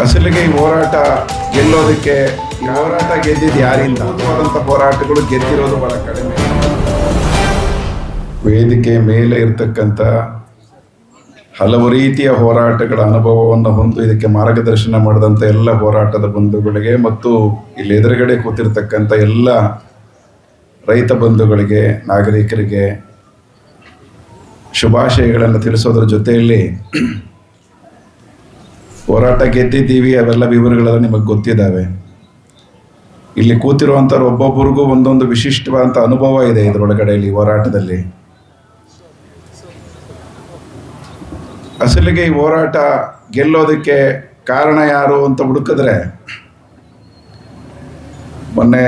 ಅಸಲಿಗೆ ಈ ಹೋರಾಟ ಗೆಲ್ಲೋದಕ್ಕೆ ಈ ಹೋರಾಟ ಗೆದ್ದಿದ್ದು ಯಾರಿಂದ? ಅದ್ಭುತವಾದಂಥ ಹೋರಾಟಗಳು ಗೆದ್ದಿರೋದು ಬಹಳ ಕಡಿಮೆ. ವೇದಿಕೆ ಮೇಲೆ ಇರ್ತಕ್ಕಂಥ ಹಲವು ರೀತಿಯ ಹೋರಾಟಗಳ ಅನುಭವವನ್ನು ಹೊಂದು ಇದಕ್ಕೆ ಮಾರ್ಗದರ್ಶನ ಮಾಡಿದಂಥ ಎಲ್ಲ ಹೋರಾಟದ ಬಂಧುಗಳಿಗೆ ಮತ್ತು ಇಲ್ಲಿ ಎದುರುಗಡೆ ಕೂತಿರ್ತಕ್ಕಂಥ ಎಲ್ಲ ರೈತ ಬಂಧುಗಳಿಗೆ, ನಾಗರಿಕರಿಗೆ ಶುಭಾಶಯಗಳನ್ನು ತಿಳಿಸೋದ್ರ ಜೊತೆಯಲ್ಲಿ ಹೋರಾಟ ಗೆದ್ದಿದ್ದೀವಿ ಅವೆಲ್ಲ ವಿವರಗಳೆಲ್ಲ ನಿಮಗೆ ಗೊತ್ತಿದ್ದಾವೆ. ಇಲ್ಲಿ ಕೂತಿರುವಂಥವ್ರು ಒಬ್ಬೊಬ್ಬರಿಗೂ ಒಂದೊಂದು ವಿಶಿಷ್ಟವಾದಂಥ ಅನುಭವ ಇದೆ ಇದರೊಳಗಡೆ. ಇಲ್ಲಿ ಹೋರಾಟದಲ್ಲಿ ಅಸಲಿಗೆ ಈ ಹೋರಾಟ ಗೆಲ್ಲೋದಕ್ಕೆ ಕಾರಣ ಯಾರು ಅಂತ ಹುಡುಕಿದ್ರೆ ಮೊನ್ನೆ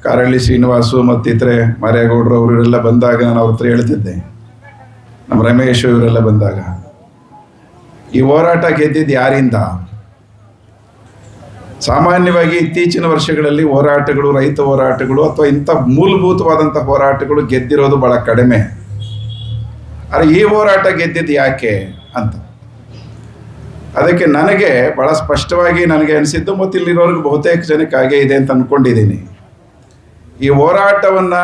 ಕಾರಳ್ಳಿ ಶ್ರೀನಿವಾಸು ಮತ್ತಿತರೆ ಮಾರೇಗೌಡರು ಅವರೆಲ್ಲ ಬಂದಾಗ ನಾನು ಅವ್ರ ಹತ್ರ ಹೇಳ್ತಿದ್ದೆ, ನಮ್ಮ ರಮೇಶ್ ಇವರೆಲ್ಲ ಬಂದಾಗ, ಈ ಹೋರಾಟ ಗೆದ್ದಿದ್ದು ಯಾರಿಂದ? ಸಾಮಾನ್ಯವಾಗಿ ಇತ್ತೀಚಿನ ವರ್ಷಗಳಲ್ಲಿ ಹೋರಾಟಗಳು, ರೈತ ಹೋರಾಟಗಳು ಅಥವಾ ಇಂಥ ಮೂಲಭೂತವಾದಂಥ ಹೋರಾಟಗಳು ಗೆದ್ದಿರೋದು ಬಹಳ ಕಡಿಮೆ. ಆದರೆ ಈ ಹೋರಾಟ ಗೆದ್ದಿದ್ದು ಯಾಕೆ ಅಂತ ಅದಕ್ಕೆ ನನಗೆ ಬಹಳ ಸ್ಪಷ್ಟವಾಗಿ ನನಗೆ ಅನಿಸಿದ್ದು, ಮತ್ತು ಇಲ್ಲಿರೋರ್ಗೆ ಬಹುತೇಕ ಜನಕ್ಕೆ ಹಾಗೆ ಇದೆ ಅಂತ ಅಂದ್ಕೊಂಡಿದ್ದೀನಿ. ಈ ಹೋರಾಟವನ್ನು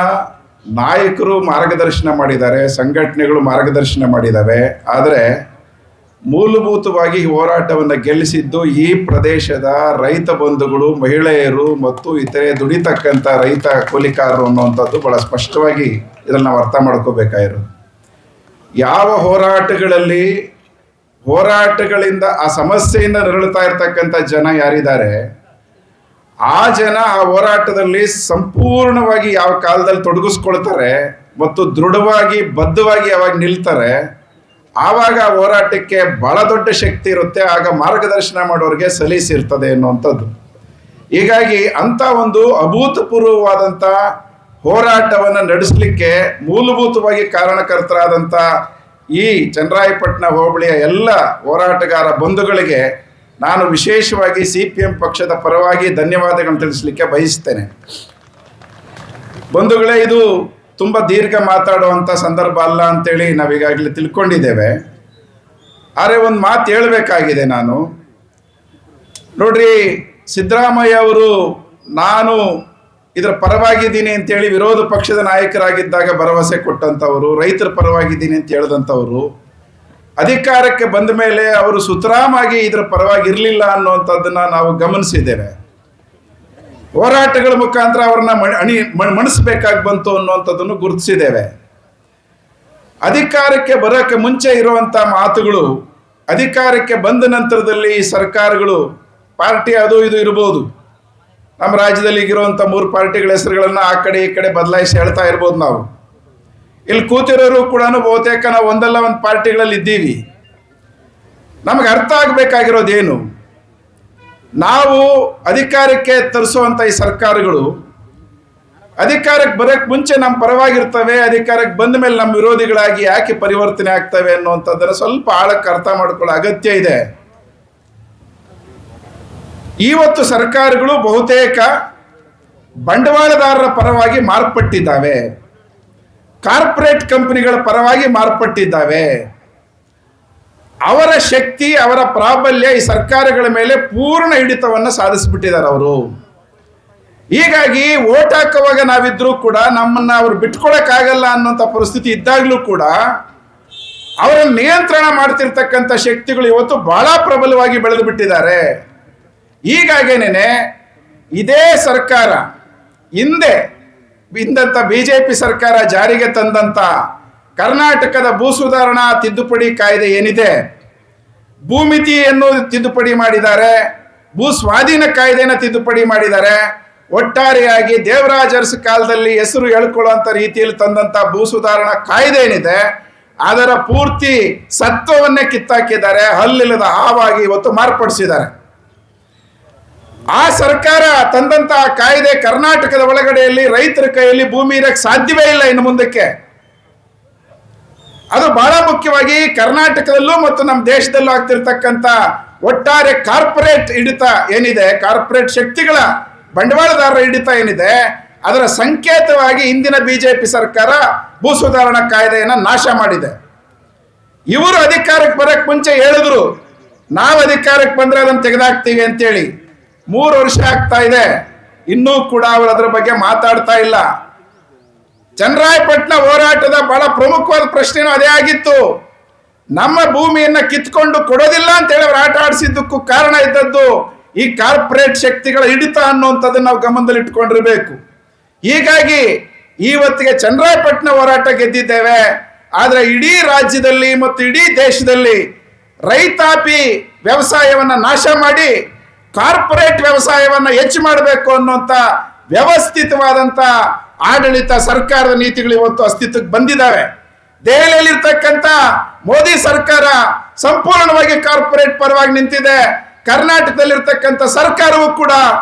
ನಾಯಕರು ಮಾರ್ಗದರ್ಶನ ಮಾಡಿದ್ದಾರೆ, ಸಂಘಟನೆಗಳು ಮಾರ್ಗದರ್ಶನ ಮಾಡಿದ್ದಾವೆ. ಆದರೆ ಮೂಲಭೂತವಾಗಿ ಈ ಹೋರಾಟವನ್ನು ಗೆಲ್ಲಿಸಿದ್ದು ಈ ಪ್ರದೇಶದ ರೈತ ಬಂಧುಗಳು, ಮಹಿಳೆಯರು ಮತ್ತು ಇತರೆ ದುಡಿತಕ್ಕಂಥ ರೈತ ಕೂಲಿಕಾರರು ಅನ್ನುವಂಥದ್ದು ಬಹಳ ಸ್ಪಷ್ಟವಾಗಿ ಇದನ್ನು ನಾವು ಅರ್ಥ ಮಾಡ್ಕೋಬೇಕಾಗಿರೋದು. ಯಾವ ಹೋರಾಟಗಳಿಂದ ಆ ಸಮಸ್ಯೆಯಿಂದ ನರಳುತ್ತಾ ಇರ್ತಕ್ಕಂಥ ಜನ ಯಾರಿದ್ದಾರೆ, ಆ ಜನ ಆ ಹೋರಾಟದಲ್ಲಿ ಸಂಪೂರ್ಣವಾಗಿ ಯಾವ ಕಾಲದಲ್ಲಿ ತೊಡಗಿಸ್ಕೊಳ್ತಾರೆ ಮತ್ತು ದೃಢವಾಗಿ ಬದ್ಧವಾಗಿ ಯಾವಾಗ ನಿಲ್ತಾರೆ, ಆವಾಗ ಆ ಹೋರಾಟಕ್ಕೆ ಬಹಳ ದೊಡ್ಡ ಶಕ್ತಿ ಇರುತ್ತೆ. ಆಗ ಮಾರ್ಗದರ್ಶನ ಮಾಡೋರಿಗೆ ಸಲೀಸಿರ್ತದೆ ಅನ್ನುವಂಥದ್ದು. ಹೀಗಾಗಿ ಅಂಥ ಒಂದು ಅಭೂತಪೂರ್ವವಾದಂಥ ಹೋರಾಟವನ್ನು ನಡೆಸಲಿಕ್ಕೆ ಮೂಲಭೂತವಾಗಿ ಕಾರಣಕರ್ತರಾದಂಥ ಈ ಚನ್ನರಾಯಪಟ್ಟಣ ಹೋಬಳಿಯ ಎಲ್ಲ ಹೋರಾಟಗಾರ ಬಂಧುಗಳಿಗೆ ನಾನು ವಿಶೇಷವಾಗಿ CPM ಪಕ್ಷದ ಪರವಾಗಿ ಧನ್ಯವಾದಗಳನ್ನು ತಿಳಿಸಲಿಕ್ಕೆ ಬಯಸ್ತೇನೆ. ಬಂಧುಗಳೇ, ಇದು ತುಂಬ ದೀರ್ಘ ಮಾತಾಡುವಂಥ ಸಂದರ್ಭ ಅಲ್ಲ ಅಂತೇಳಿ ನಾವೀಗಾಗಲೇ ತಿಳ್ಕೊಂಡಿದ್ದೇವೆ. ಆದರೆ ಒಂದು ಮಾತು ಹೇಳಬೇಕಾಗಿದೆ ನಾನು. ನೋಡ್ರಿ, ಸಿದ್ದರಾಮಯ್ಯ ಅವರು ನಾನು ಇದರ ಪರವಾಗಿದ್ದೀನಿ ಅಂತೇಳಿ ವಿರೋಧ ಪಕ್ಷದ ನಾಯಕರಾಗಿದ್ದಾಗ ಭರವಸೆ ಕೊಟ್ಟಂಥವರು, ರೈತರ ಪರವಾಗಿದ್ದೀನಿ ಅಂತ ಹೇಳಿದಂಥವರು, ಅಧಿಕಾರಕ್ಕೆ ಬಂದ ಮೇಲೆ ಅವರು ಸುತರಾಮಾಗಿ ಇದರ ಪರವಾಗಿ ಇರಲಿಲ್ಲ ಅನ್ನುವಂಥದ್ದನ್ನು ನಾವು ಗಮನಿಸಿದ್ದೇವೆ. ಹೋರಾಟಗಳ ಮುಖಾಂತರ ಅವ್ರನ್ನ ಮಣಿಸಬೇಕಾಗಿ ಬಂತು ಅನ್ನುವಂಥದ್ದನ್ನು ಗುರುತಿಸಿದ್ದೇವೆ. ಅಧಿಕಾರಕ್ಕೆ ಬರೋಕ್ಕೆ ಮುಂಚೆ ಇರುವಂಥ ಮಾತುಗಳು, ಅಧಿಕಾರಕ್ಕೆ ಬಂದ ನಂತರದಲ್ಲಿ ಈ ಸರ್ಕಾರಗಳು ಪಾರ್ಟಿ ಅದು ಇದು ಇರ್ಬೋದು, ನಮ್ಮ ರಾಜ್ಯದಲ್ಲಿ ಈಗಿರುವಂಥ 3 ಪಾರ್ಟಿಗಳ ಹೆಸರುಗಳನ್ನು ಆ ಕಡೆ ಈ ಕಡೆ ಬದಲಾಯಿಸಿ ಹೇಳ್ತಾ ಇರ್ಬೋದು. ನಾವು ಇಲ್ಲಿ ಕೂತಿರೋರು ಕೂಡ ಬಹುತೇಕ ನಾವು ಒಂದಲ್ಲ ಒಂದು ಪಾರ್ಟಿಗಳಲ್ಲಿ ಇದ್ದೀವಿ. ನಮಗೆ ಅರ್ಥ ಆಗಬೇಕಾಗಿರೋದೇನು, ನಾವು ಅಧಿಕಾರಕ್ಕೆ ತರಿಸುವಂಥ ಈ ಸರ್ಕಾರಗಳು ಅಧಿಕಾರಕ್ಕೆ ಬರೋಕ್ಕೆ ಮುಂಚೆ ನಮ್ಮ ಪರವಾಗಿರ್ತವೆ, ಅಧಿಕಾರಕ್ಕೆ ಬಂದ ಮೇಲೆ ನಮ್ಮ ವಿರೋಧಿಗಳಾಗಿ ಯಾಕೆ ಪರಿವರ್ತನೆ ಆಗ್ತವೆ ಅನ್ನುವಂಥದ್ದನ್ನು ಸ್ವಲ್ಪ ಆಳಕ್ಕೆ ಅರ್ಥ ಮಾಡ್ಕೊಳ್ಳೋ ಅಗತ್ಯ ಇದೆ. ಇವತ್ತು ಸರ್ಕಾರಗಳು ಬಹುತೇಕ ಬಂಡವಾಳದಾರರ ಪರವಾಗಿ ಮಾರ್ಪಟ್ಟಿದ್ದಾವೆ, ಕಾರ್ಪೊರೇಟ್ ಕಂಪನಿಗಳ ಪರವಾಗಿ ಮಾರ್ಪಟ್ಟಿದ್ದಾವೆ. ಅವರ ಶಕ್ತಿ, ಅವರ ಪ್ರಾಬಲ್ಯ ಈ ಸರ್ಕಾರಗಳ ಮೇಲೆ ಪೂರ್ಣ ಹಿಡಿತವನ್ನು ಸಾಧಿಸಿಬಿಟ್ಟಿದ್ದಾರೆ ಅವರು. ಹೀಗಾಗಿ ಓಟ್ ಹಾಕುವಾಗ ನಾವಿದ್ರೂ ಕೂಡ ನಮ್ಮನ್ನ ಅವರು ಬಿಟ್ಕೊಳಕ್ಕಾಗಲ್ಲ ಅನ್ನೋಂಥ ಪರಿಸ್ಥಿತಿ ಇದ್ದಾಗಲೂ ಕೂಡ ಅವರನ್ನು ನಿಯಂತ್ರಣ ಮಾಡ್ತಿರ್ತಕ್ಕಂಥ ಶಕ್ತಿಗಳು ಇವತ್ತು ಬಹಳ ಪ್ರಬಲವಾಗಿ ಬೆಳೆದು ಬಿಟ್ಟಿದ್ದಾರೆ. ಹೀಗಾಗೇನೆ ಇದೇ ಸರ್ಕಾರ ಹಿಂದೆ ಇಂದಂಥ BJP ಸರ್ಕಾರ ಜಾರಿಗೆ ತಂದಂಥ ಕರ್ನಾಟಕದ ಭೂ ಸುಧಾರಣಾ ತಿದ್ದುಪಡಿ ಕಾಯ್ದೆ ಏನಿದೆ, ಭೂಮಿತಿಯನ್ನು ತಿದ್ದುಪಡಿ ಮಾಡಿದ್ದಾರೆ, ಭೂ ಸ್ವಾಧೀನ ಕಾಯ್ದೆಯನ್ನು ತಿದ್ದುಪಡಿ ಮಾಡಿದ್ದಾರೆ. ಒಟ್ಟಾರೆಯಾಗಿ ದೇವರಾಜ ಅರಸು ಕಾಲದಲ್ಲಿ ಹೆಸರು ಹೇಳ್ಕೊಳ್ಳುವಂಥ ರೀತಿಯಲ್ಲಿ ತಂದಂಥ ಭೂ ಸುಧಾರಣಾ ಕಾಯ್ದೆ ಏನಿದೆ ಅದರ ಪೂರ್ತಿ ಸತ್ವವನ್ನೇ ಕಿತ್ತಾಕಿದ್ದಾರೆ, ಹಲ್ಲಿಲ್ಲದ ಹಾವಾಗಿ ಇವತ್ತು ಮಾರ್ಪಡಿಸಿದ್ದಾರೆ. ಆ ಸರ್ಕಾರ ತಂದಂತಹ ಕಾಯ್ದೆ ಕರ್ನಾಟಕದ ಒಳಗಡೆಯಲ್ಲಿ ರೈತರ ಕೈಯಲ್ಲಿ ಭೂಮಿ ಇರಕ್ಕೆ ಸಾಧ್ಯವೇ ಇಲ್ಲ ಇನ್ನು ಮುಂದಕ್ಕೆ. ಅದು ಬಹಳ ಮುಖ್ಯವಾಗಿ ಕರ್ನಾಟಕದಲ್ಲೂ ಮತ್ತು ನಮ್ಮ ದೇಶದಲ್ಲೂ ಆಗ್ತಿರ್ತಕ್ಕಂಥ ಒಟ್ಟಾರೆ ಕಾರ್ಪೊರೇಟ್ ಹಿಡಿತ ಏನಿದೆ, ಕಾರ್ಪೊರೇಟ್ ಶಕ್ತಿಗಳ ಬಂಡವಾಳದಾರರ ಹಿಡಿತ ಏನಿದೆ, ಅದರ ಸಂಕೇತವಾಗಿ ಇಂದಿನ BJP ಸರ್ಕಾರ ಭೂ ಸುಧಾರಣಾ ಕಾಯ್ದೆಯನ್ನು ನಾಶ ಮಾಡಿದೆ. ಇವರು ಅಧಿಕಾರಕ್ಕೆ ಬರಕ್ಕೆ ಮುಂಚೆ ಹೇಳಿದ್ರು ನಾವು ಅಧಿಕಾರಕ್ಕೆ ಬಂದ್ರೆ ಅದನ್ನು ತೆಗೆದಾಕ್ತೀವಿ ಅಂತೇಳಿ 3 ವರ್ಷ ಆಗ್ತಾ ಇದೆ, ಇನ್ನೂ ಕೂಡ ಅವರು ಅದರ ಬಗ್ಗೆ ಮಾತಾಡ್ತಾ ಇಲ್ಲ. ಚನ್ನರಾಯಪಟ್ಟಣ ಹೋರಾಟದ ಬಹಳ ಪ್ರಮುಖವಾದ ಪ್ರಶ್ನೆನೂ ಅದೇ ಆಗಿತ್ತು. ನಮ್ಮ ಭೂಮಿಯನ್ನ ಕಿತ್ಕೊಂಡು ಕೊಡೋದಿಲ್ಲ ಅಂತ ಹೇಳಿ ಅವರು ಆಟ ಆಡಿಸಿದ್ದಕ್ಕೂ ಕಾರಣ ಇದ್ದದ್ದು ಈ ಕಾರ್ಪೊರೇಟ್ ಶಕ್ತಿಗಳ ಹಿಡಿತ ಅನ್ನುವಂಥದ್ದನ್ನು ನಾವು ಗಮನದಲ್ಲಿ ಇಟ್ಕೊಂಡಿರ್ಬೇಕು. ಹೀಗಾಗಿ ಇವತ್ತಿಗೆ ಚನ್ನರಾಯಪಟ್ಟಣ ಹೋರಾಟ ಗೆದ್ದಿದ್ದೇವೆ, ಆದ್ರೆ ಇಡೀ ರಾಜ್ಯದಲ್ಲಿ ಮತ್ತು ಇಡೀ ದೇಶದಲ್ಲಿ ರೈತಾಪಿ ವ್ಯವಸಾಯವನ್ನ ನಾಶ ಮಾಡಿ ಕಾರ್ಪೊರೇಟ್ ವ್ಯವಸಾಯವನ್ನ ಹೆಚ್ಚು ಮಾಡಬೇಕು ಅನ್ನುವಂಥ ವ್ಯವಸ್ಥಿತವಾದಂಥ ಆಡಳಿತ ಸರ್ಕಾರದ ನೀತಿಗಳು ಇವತ್ತು ಅಸ್ತಿತ್ವಕ್ಕೆ ಬಂದಿದ್ದಾವೆ. ದೆಹಲಿಯಲ್ಲಿರ್ತಕ್ಕಂಥ ಮೋದಿ ಸರ್ಕಾರ ಸಂಪೂರ್ಣವಾಗಿ ಕಾರ್ಪೊರೇಟ್ ಪರವಾಗಿ ನಿಂತಿದೆ. ಕರ್ನಾಟಕದಲ್ಲಿರ್ತಕ್ಕಂಥ ಸರ್ಕಾರವೂ ಕೂಡ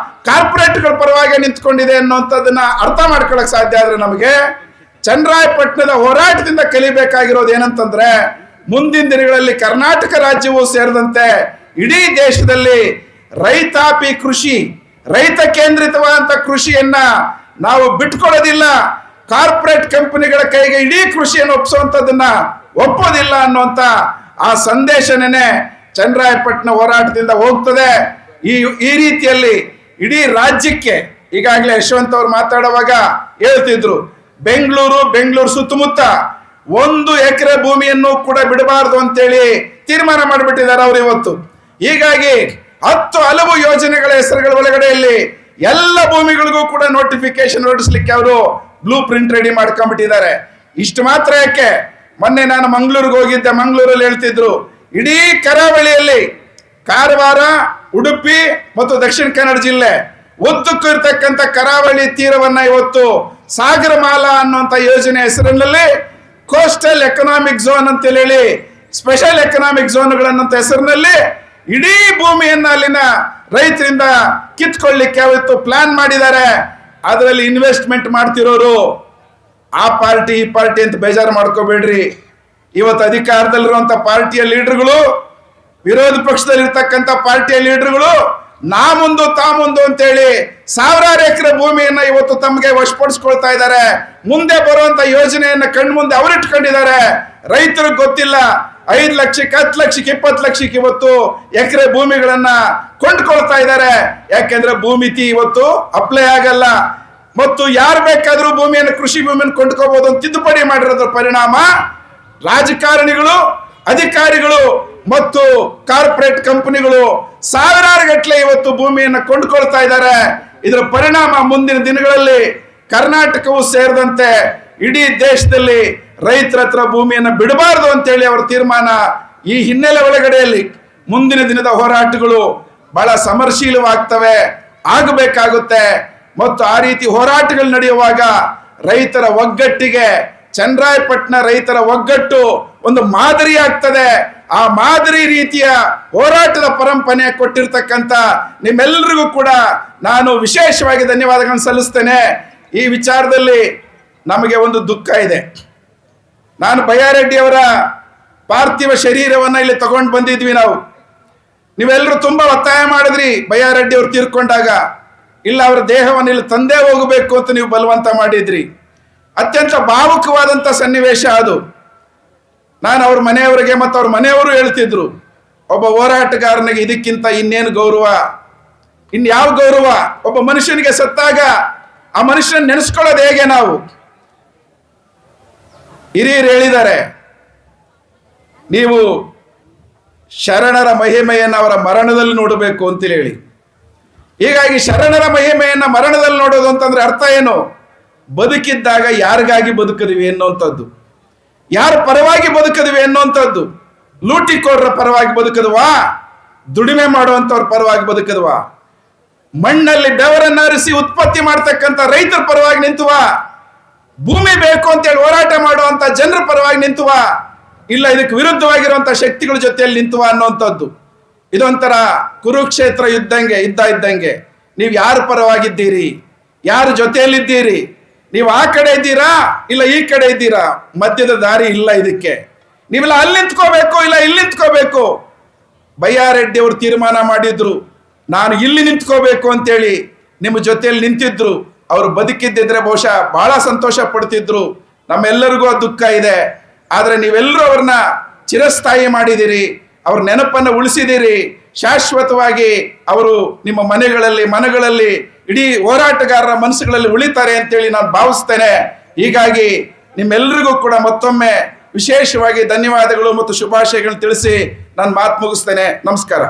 ಕಾರ್ಪೊರೇಟ್ಗಳ ಪರವಾಗಿ ನಿಂತ್ಕೊಂಡಿದೆ ಅನ್ನುವಂಥದ್ದನ್ನ ಅರ್ಥ ಮಾಡ್ಕೊಳಕ್ ಸಾಧ್ಯ ಆದ್ರೆ ನಮಗೆ ಚನ್ನರಾಯಪಟ್ಟಣದ ಹೋರಾಟದಿಂದ ಕಲಿಬೇಕಾಗಿರೋದು ಏನಂತಂದ್ರೆ, ಮುಂದಿನ ದಿನಗಳಲ್ಲಿ ಕರ್ನಾಟಕ ರಾಜ್ಯವೂ ಸೇರಿದಂತೆ ಇಡೀ ದೇಶದಲ್ಲಿ ರೈತಾಪಿ ಕೃಷಿ, ರೈತ ಕೇಂದ್ರಿತವಾದಂಥ ಕೃಷಿಯನ್ನ ನಾವು ಬಿಟ್ಕೊಳ್ಳೋದಿಲ್ಲ. ಕಾರ್ಪೊರೇಟ್ ಕಂಪನಿಗಳ ಕೈಗೆ ಇಡೀ ಕೃಷಿಯನ್ನು ಒಪ್ಪಿಸುವಂಥದ್ದನ್ನ ಒಪ್ಪೋದಿಲ್ಲ ಅನ್ನುವಂಥ ಆ ಸಂದೇಶನೇ ಚನ್ನರಾಯಪಟ್ಟಣ ಹೋರಾಟದಿಂದ ಹೋಗ್ತದೆ. ಈ ರೀತಿಯಲ್ಲಿ ಇಡೀ ರಾಜ್ಯಕ್ಕೆ ಈಗಾಗಲೇ ಯಶವಂತ್ ಅವರು ಮಾತಾಡುವಾಗ ಹೇಳ್ತಿದ್ರು, ಬೆಂಗಳೂರು ಸುತ್ತಮುತ್ತ 1 ಎಕರೆ ಭೂಮಿಯನ್ನು ಕೂಡ ಬಿಡಬಾರದು ಅಂತೇಳಿ ತೀರ್ಮಾನ ಮಾಡಿಬಿಟ್ಟಿದ್ದಾರೆ ಅವರು ಇವತ್ತು. ಹೀಗಾಗಿ 10 ಹಲವು ಯೋಜನೆಗಳ ಹೆಸರುಗಳ ಒಳಗಡೆಯಲ್ಲಿ ಎಲ್ಲ ಭೂಮಿಗಳಿಗೂ ಕೂಡ ನೋಟಿಫಿಕೇಶನ್ ಹೊರಡಿಸ್ಲಿಕ್ಕೆ ಅವರು ಬ್ಲೂ ಪ್ರಿಂಟ್ ರೆಡಿ ಮಾಡ್ಕೊಂಡ್ಬಿಟ್ಟಿದ್ದಾರೆ. ಇಷ್ಟು ಮಾತ್ರ ಯಾಕೆ, ಮೊನ್ನೆ ನಾನು ಮಂಗಳೂರಿಗೆ ಹೋಗಿದ್ದೆ, ಮಂಗಳೂರಲ್ಲಿ ಹೇಳ್ತಿದ್ರು ಇಡೀ ಕರಾವಳಿಯಲ್ಲಿ ಕಾರವಾರ, ಉಡುಪಿ ಮತ್ತು ದಕ್ಷಿಣ ಕನ್ನಡ ಜಿಲ್ಲೆ ಉದ್ದಕ್ಕೂ ಇರ್ತಕ್ಕಂಥ ಕರಾವಳಿ ತೀರವನ್ನ ಇವತ್ತು ಸಾಗರಮಾಲಾ ಅನ್ನುವಂಥ ಯೋಜನೆ ಹೆಸರಿನಲ್ಲಿ ಕೋಸ್ಟಲ್ ಎಕನಾಮಿಕ್ ಝೋನ್ ಅಂತ ಹೇಳಿ ಸ್ಪೆಷಲ್ ಎಕನಾಮಿಕ್ ಝೋನ್ಗಳನ್ನಂತ ಹೆಸರಿನಲ್ಲಿ ಇಡೀ ಭೂಮಿಯನ್ನ ಅಲ್ಲಿನ ರೈತರಿಂದ ಕಿತ್ಕೊಳ್ಳಿಕ್ಕೆ ಅವತ್ತು ಪ್ಲಾನ್ ಮಾಡಿದ್ದಾರೆ. ಅದರಲ್ಲಿ ಇನ್ವೆಸ್ಟ್ಮೆಂಟ್ ಮಾಡ್ತಿರೋರು ಆ ಪಾರ್ಟಿ ಈ ಪಾರ್ಟಿ ಅಂತ ಬೇಜಾರು ಮಾಡ್ಕೋಬೇಡ್ರಿ. ಇವತ್ತು ಅಧಿಕಾರದಲ್ಲಿರುವಂತ ಪಾರ್ಟಿಯ ಲೀಡರ್ಗಳು, ವಿರೋಧ ಪಕ್ಷದಲ್ಲಿರ್ತಕ್ಕಂಥ ಪಾರ್ಟಿಯ ಲೀಡರ್ಗಳು ನಾ ಮುಂದು ತಾ ಮುಂದು ಅಂತೇಳಿ ಸಾವಿರಾರು ಎಕರೆ ಭೂಮಿಯನ್ನ ಇವತ್ತು ತಮಗೆ ವಶಪಡಿಸ್ಕೊಳ್ತಾ ಇದ್ದಾರೆ. ಮುಂದೆ ಬರುವಂತ ಯೋಜನೆಯನ್ನ ಕಣ್ಮುಂದೆ ಅವರಿಟ್ಕೊಂಡಿದ್ದಾರೆ. ರೈತರಿಗೆ ಗೊತ್ತಿಲ್ಲ, 5 ಲಕ್ಷಕ್ಕೆ 10 ಲಕ್ಷಕ್ಕೆ 20 ಲಕ್ಷಕ್ಕೆ ಇವತ್ತು ಎಕರೆ ಭೂಮಿಗಳನ್ನ ಕೊಂಡ್ಕೊಳ್ತಾ ಇದ್ದಾರೆ. ಯಾಕೆಂದ್ರೆ ಭೂಮಿತಿ ಇವತ್ತು ಅಪ್ಲೈ ಆಗಲ್ಲ ಮತ್ತು ಯಾರು ಬೇಕಾದ್ರೂ ಭೂಮಿಯನ್ನು, ಕೃಷಿ ಭೂಮಿಯನ್ನು ಕೊಂಡ್ಕೋಬಹುದು ಅಂತ ತಿದ್ದುಪಡಿ ಮಾಡಿರೋದ್ರ ಪರಿಣಾಮ ರಾಜಕಾರಣಿಗಳು, ಅಧಿಕಾರಿಗಳು ಮತ್ತು ಕಾರ್ಪೊರೇಟ್ ಕಂಪನಿಗಳು ಸಾವಿರಾರು ಗಟ್ಟಲೆ ಇವತ್ತು ಭೂಮಿಯನ್ನು ಕೊಂಡ್ಕೊಳ್ತಾ ಇದ್ದಾರೆ. ಇದರ ಪರಿಣಾಮ ಮುಂದಿನ ದಿನಗಳಲ್ಲಿ ಕರ್ನಾಟಕವು ಸೇರಿದಂತೆ ಇಡೀ ದೇಶದಲ್ಲಿ ರೈತರ ಹತ್ರ ಭೂಮಿಯನ್ನು ಬಿಡಬಾರದು ಅಂತೇಳಿ ಅವರ ತೀರ್ಮಾನ. ಈ ಹಿನ್ನೆಲೆ ಒಳಗಡೆಯಲ್ಲಿ ಮುಂದಿನ ದಿನದ ಹೋರಾಟಗಳು ಬಹಳ ಸಮರಶೀಲವಾಗ್ತವೆ, ಆಗಬೇಕಾಗುತ್ತೆ. ಮತ್ತು ಆ ರೀತಿ ಹೋರಾಟಗಳು ನಡೆಯುವಾಗ ರೈತರ ಒಗ್ಗಟ್ಟಿಗೆ ಚನ್ನರಾಯಪಟ್ಟಣ ರೈತರ ಒಗ್ಗಟ್ಟು ಒಂದು ಮಾದರಿ ಆಗ್ತದೆ. ಆ ಮಾದರಿ ರೀತಿಯ ಹೋರಾಟದ ಪರಂಪರೆ ಕೊಟ್ಟಿರ್ತಕ್ಕಂಥ ನಿಮ್ಮೆಲ್ಲರಿಗೂ ಕೂಡ ನಾನು ವಿಶೇಷವಾಗಿ ಧನ್ಯವಾದಗಳನ್ನು ಸಲ್ಲಿಸ್ತೇನೆ. ಈ ವಿಚಾರದಲ್ಲಿ ನಮಗೆ ಒಂದು ದುಃಖ ಇದೆ. ನಾನು ಬೈಯಾರೆಡ್ಡಿ ಅವರ ಪಾರ್ಥಿವ ಶರೀರವನ್ನ ಇಲ್ಲಿ ತಗೊಂಡು ಬಂದಿದ್ವಿ. ನೀವೆಲ್ಲರೂ ತುಂಬಾ ಒತ್ತಾಯ ಮಾಡಿದ್ರಿ ಬೈಯಾರೆಡ್ಡಿ ಅವರು ತೀರ್ಕೊಂಡಾಗ, ಇಲ್ಲ ಅವರ ದೇಹವನ್ನು ಇಲ್ಲಿ ತಂದೇ ಹೋಗಬೇಕು ಅಂತ ನೀವು ಬಲವಂತ ಮಾಡಿದ್ರಿ. ಅತ್ಯಂತ ಭಾವುಕವಾದಂಥ ಸನ್ನಿವೇಶ ಅದು. ನಾನು ಅವ್ರ ಮನೆಯವರಿಗೆ ಮತ್ತು ಅವ್ರ ಮನೆಯವರು ಹೇಳ್ತಿದ್ರು, ಒಬ್ಬ ಹೋರಾಟಗಾರನಿಗೆ ಇದಕ್ಕಿಂತ ಇನ್ನೇನು ಗೌರವ, ಇನ್ಯಾವ ಗೌರವ? ಒಬ್ಬ ಮನುಷ್ಯನಿಗೆ ಸತ್ತಾಗ ಆ ಮನುಷ್ಯನ ನೆನೆಸ್ಕೊಳ್ಳೋದು ಹೇಗೆ? ನಾವು ಹಿರಿಯರು ಹೇಳಿದ್ದಾರೆ, ನೀವು ಶರಣರ ಮಹಿಮೆಯನ್ನು ಅವರ ಮರಣದಲ್ಲಿ ನೋಡಬೇಕು ಅಂತೇಳಿ ಹೇಳಿ. ಹೀಗಾಗಿ ಶರಣರ ಮಹಿಮೆಯನ್ನ ಮರಣದಲ್ಲಿ ನೋಡೋದು ಅಂತಂದ್ರೆ ಅರ್ಥ ಏನು? ಬದುಕಿದ್ದಾಗ ಯಾರಿಗಾಗಿ ಬದುಕಿದ್ವಿ ಅನ್ನುವಂಥದ್ದು, ಯಾರ ಪರವಾಗಿ ಬದುಕಿದ್ವಿ ಅನ್ನುವಂಥದ್ದು. ಲೂಟಿಕೋರರ ಪರವಾಗಿ ಬದುಕಿದ್ವಾ? ದುಡಿಮೆ ಮಾಡುವಂಥವ್ರ ಪರವಾಗಿ ಬದುಕಿದ್ವಾ? ಮಣ್ಣಲ್ಲಿ ಬೆವರನ್ನ ಹರಿಸಿ ಉತ್ಪತ್ತಿ ಮಾಡ್ತಕ್ಕಂಥ ರೈತರ ಪರವಾಗಿ ನಿಂತುವಾ? ಭೂಮಿ ಬೇಕು ಅಂತೇಳಿ ಹೋರಾಟ ಮಾಡುವಂತ ಜನರ ಪರವಾಗಿ ನಿಂತುವಾ? ಇಲ್ಲ ಇದಕ್ಕೆ ವಿರುದ್ಧವಾಗಿರುವಂತ ಶಕ್ತಿಗಳ ಜೊತೆಯಲ್ಲಿ ನಿಂತುವಾ ಅನ್ನುವಂಥದ್ದು. ಇದೊಂಥರ ಕುರುಕ್ಷೇತ್ರ ಇದ್ದಂಗೆ ನೀವು ಯಾರ ಪರವಾಗಿದ್ದೀರಿ, ಯಾರ ಜೊತೆಯಲ್ಲಿದ್ದೀರಿ? ನೀವು ಆ ಕಡೆ ಇದ್ದೀರಾ, ಇಲ್ಲ ಈ ಕಡೆ ಇದ್ದೀರಾ? ಮಧ್ಯದ ದಾರಿ ಇಲ್ಲ ಇದಕ್ಕೆ. ನೀವೆಲ್ಲ ಅಲ್ಲಿ ನಿಂತ್ಕೋಬೇಕು, ಇಲ್ಲ ಇಲ್ಲಿ ನಿಂತ್ಕೋಬೇಕು. ಬೈಯಾರೆಡ್ಡಿ ಅವರು ತೀರ್ಮಾನ ಮಾಡಿದ್ರು, ನಾನು ಇಲ್ಲಿ ನಿಂತ್ಕೋಬೇಕು ಅಂತೇಳಿ ನಿಮ್ಮ ಜೊತೆಯಲ್ಲಿ ನಿಂತಿದ್ರು. ಅವರು ಬದುಕಿದ್ದಿದ್ರೆ ಬಹುಶಃ ಬಹಳ ಸಂತೋಷ ಪಡ್ತಿದ್ರು. ನಮ್ಮೆಲ್ಲರಿಗೂ ದುಃಖ ಇದೆ. ಆದ್ರೆ ನೀವೆಲ್ಲರೂ ಅವ್ರನ್ನ ಚಿರಸ್ಥಾಯಿ ಮಾಡಿದಿರಿ. ಅವ್ರ ನೆನಪನ್ನು ಉಳಿಸಿದಿರಿ. ಶಾಶ್ವತವಾಗಿ ಅವರು ನಿಮ್ಮ ಮನಗಳಲ್ಲಿ ಇಡೀ ಹೋರಾಟಗಾರರ ಮನಸ್ಸುಗಳಲ್ಲಿ ಉಳಿತಾರೆ ಅಂತೇಳಿ ನಾನು ಭಾವಿಸ್ತೇನೆ. ಹೀಗಾಗಿ ನಿಮ್ಮೆಲ್ಲರಿಗೂ ಕೂಡ ಮತ್ತೊಮ್ಮೆ ವಿಶೇಷವಾಗಿ ಧನ್ಯವಾದಗಳು ಮತ್ತು ಶುಭಾಶಯಗಳನ್ನು ತಿಳಿಸಿ ನಾನು ಮಾತು ಮುಗಿಸ್ತೇನೆ. ನಮಸ್ಕಾರ.